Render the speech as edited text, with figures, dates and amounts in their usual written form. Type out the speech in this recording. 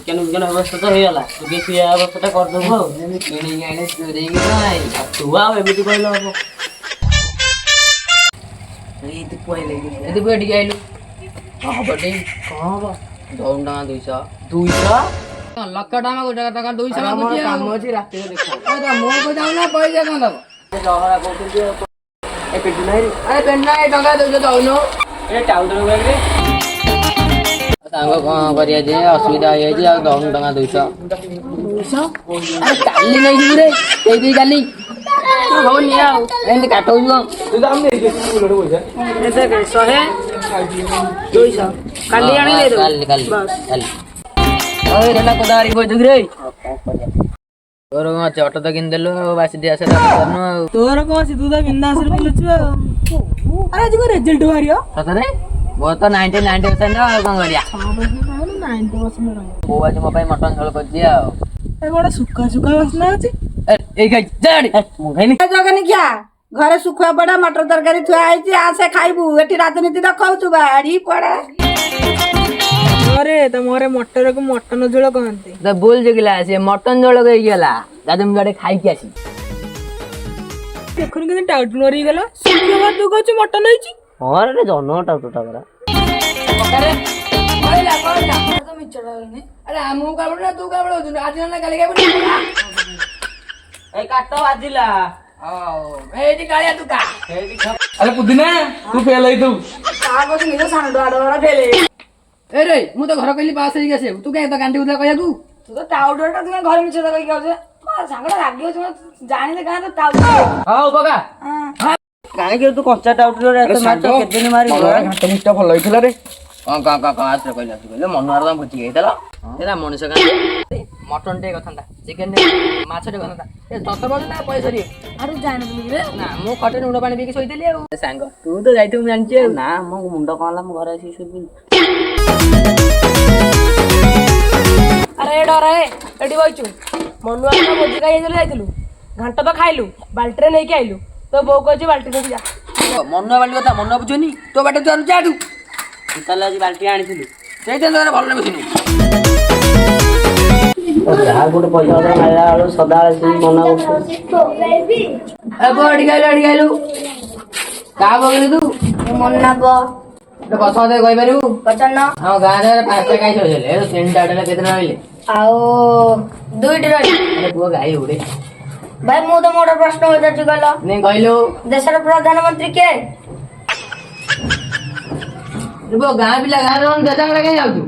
chicken विकेन अवस्था तो ହେଇଗଲା ତୁ ବି ସେ ଅବସ୍ଥାଟା କରିଦେବୁ ଆଉ କିଣିକି ଆଣି ଚୋରେଇକି ତ ନାଇଁ ତୁ ଆଉ ଏମିତି କହିଲେ ହବ ଏଇ ତୁ ପଳେଇଲେ ଏଠି ପୁଅ ଏଠିକି ଆଇଲୁ ହବ ଟି କଣ ହବ 200 200 ଲକ୍ଷ ଟଙ୍କା ଗୋଟେ ଟଙ୍କା 200 ମାଗୁଛି କାମ ଅଛି ରାତିରେ ଦେଖ ମୁଁ କହି ଯାଉ ନା ପଇସା କଣ ଦବ ଝଗଡ଼ା କରୁଛନ୍ତି ଏ ପିଟୁ ନାହିଁ ଆରେ ପେନ୍ନା ଏ ଟଙ୍କା ଦଉଛ ଦଉନୁ ଏ ଟାଉଟର କହିଲେ ସାଙ୍ଗ କଣ କରିବା ଯେ ଅସୁବିଧା ହେଇଯାଇଛି ଆଉ 200 ଆରେ କାଲି ନେଇଯିବୁ ରେ ଦେଇଦେଇ କାଲି ହଉ ନିଅ ଆଉ ଏମିତି କାଟଉଛୁ କାଲି ଆଣି କାଲି କୋଦାରି ବଇଛୁ ରେ ତୋର କଣ ଅଛି ଅଟୋ ତ କିଣିଦେଲୁ ଆଉ ବାସି ଦିଆ ସେଟା ଆଉ ତୋର କଣ ଅଛି ତୁ ତ ବିନ୍ଦାସରେ ବୁଲୁଛୁ ଆଉ ଆରେ ଆଜି କଣ ରେଜଲ୍ଟ ବାହାରିବ ସତରେ ମୋର ତ 99% ଆଉ କଣ କରିବା ବୋଉ ଆଜି ମୋ ପାଇଁ ମଟନ ଝୋଳ କରିଛି ଆଉ ଏ ବଡ ସୁକା ସୁକା ବାସ୍ନା ଅଛି ଏଇ ଖାଇ ଜାଣି ମୁଁ ଖାଇନି ଜଗନିଖିଆ ଘରେ ଶୁଖୁଆ ପଡା ମଟର ତରକାରୀ ଥୁଆ ହେଇଛି ଆସେ ଖାଇବୁ ଏଠି ରାଜନୀତି ଦେଖାଉଛୁ ବାଡି ପଡା ଘରେ ତମ ଘରେ ମଟରକୁ ମଟନ ଝୋଳ କହନ୍ତି ତ ଭୁଲ ଜଗିଲା ସେ ମଟନ ଝୋଳ ହେଇକି ଗଲା ଦାଦା ମୁଁ ଗାଡି ଖାଇକି ଆସି ଦେଖୁନି କେମିତି ଟାଉଟ ମରିଗଲା ଶୁକ୍ରବାର ତୁ କହୁଛୁ ମଟନ ହେଇଛି ହଁ ରେ ଜନ୍ମ ଟାଉଟଟା ପରା ଆରେ ଆମକୁ କାମୁଡୁ ନା ତୁ କାମୁଡୁ ଆଜି ନା କାଲି ଖାଇବୁ ଏଇ କାଟ ବାଜିଲା ଏଇଠି କାଳିଆ ତୁ କା ଆରେ ପୁଦିନା ତୁ ଫେଲ ହେଇଥିବୁ ଏ ରେ ମୁଁ ତ ଘର କହିଲି ପାସ୍ ହେଇକି ଆସିବୁ ତୁ କାଇଁ ତ ଗାଣ୍ଡି ଉଦା କହିବାକୁ ତୁ ତ ଟାଉଟରଟା ତୁ ଘରେ ମିଛ କହିକି ଆଉଛେ ସାଙ୍ଗଟା ରାଗି ଅଛି ଜାଣିଲେ କାଁ ତ ଟାଉଟର ହଉ ବଗା କାହିଁକି ତୁ କଞ୍ଚା ଟାଉଟରେ ଏତେ ମାଛ କେତେ ଦିନ ମାରିବୁ ଘାଟ ମିଷ୍ଟ ଭଲ ହେଇଥିଲା ରେ କଣ ଆସରେ କହିଲେ ମନୁଆର ଭୋଜି ହେଇଥିଲା ଏରା ମଣିଷ କାହିଁ ମଟନ ଟିକେ କଥାନ୍ତା ଚିକେନ ମାଛ ଟିକେ କଥାନ୍ତା ଏ 10 ବଜେ ନା ପଇସା ସରିବ ଆରୁ ଜାଣିନୁ ନା ମୁଁ ଖଟରେ ଲୁଣ ପାଣି ପିଇକି ଶୋଇଥିଲି ଆଉ ସାଙ୍ଗ ତୁ ତ ଯାଇଥିବୁ ମୁଁ ଜାଣିଛି ଆଉ ନା ମୋ ମୁଣ୍ଡ କଣ ହେଲା ମୁଁ ଘରେ ଆସିକି ଶୋଇଥିଲି ଆରେ ଡରେ ଏଠି ବଇଛୁ ମନୁଆ ଭୋଜି ଖାଇ ଯାଇଥିଲୁ ଘାଣ୍ଟ ତ ଖାଇଲୁ ବାଲ୍ଟିରେ ନେଇକି ଆଇଲୁ ତୋ ବୋଉ କହିଛି ବାଲ୍ଟି ନେଇକି ଯା ମନୁଆ ବାଲି କଥା ମନ ବୁଝୁନି ତୋ ବାଟେ ତୁ ଆଣୁ ତୁ ତାହେଲେ ଆଜି ବାଲ୍ଟି ଆଣିଥିଲୁ ସେଇଟା ଭଲ ଲାଗୁନି ଯାହା ଗୋଟେ ପଇସା ପତ୍ର ଖାଇଲା ବେଳୁ ସଦାବେଳେ ସେଇ ମନା କରୁଛୁ ଏଠିକି ଆଇଲୁ କାହା ବଗିଲି ତୁ ମନା ବ କଥା ମତେ କହିପାରିବୁ ପଚାରୁନ ଆମ ଗାଁରେ 5ଟା ଗାଈ ଶୋଇଥିଲେ 3ଟା ଆଡେ କେତେ ରହିଲେ ଆଉ 2ଟି ରହିଲି ଆରେ ପୁଅ ଗାଈ ଉଡେ ଭାଇ ମୁଁ ତ ମୋର ପ୍ରଶ୍ନ ପଚାରୁଛି କହିଲ ନାଇଁ କହିଲୁ ଦେଶର ପ୍ରଧାନମନ୍ତ୍ରୀ କିଏ ଗାଁ ପିଲା ଗାଁରେ ଦେଶା କାଇଁ ଯାଉଛୁ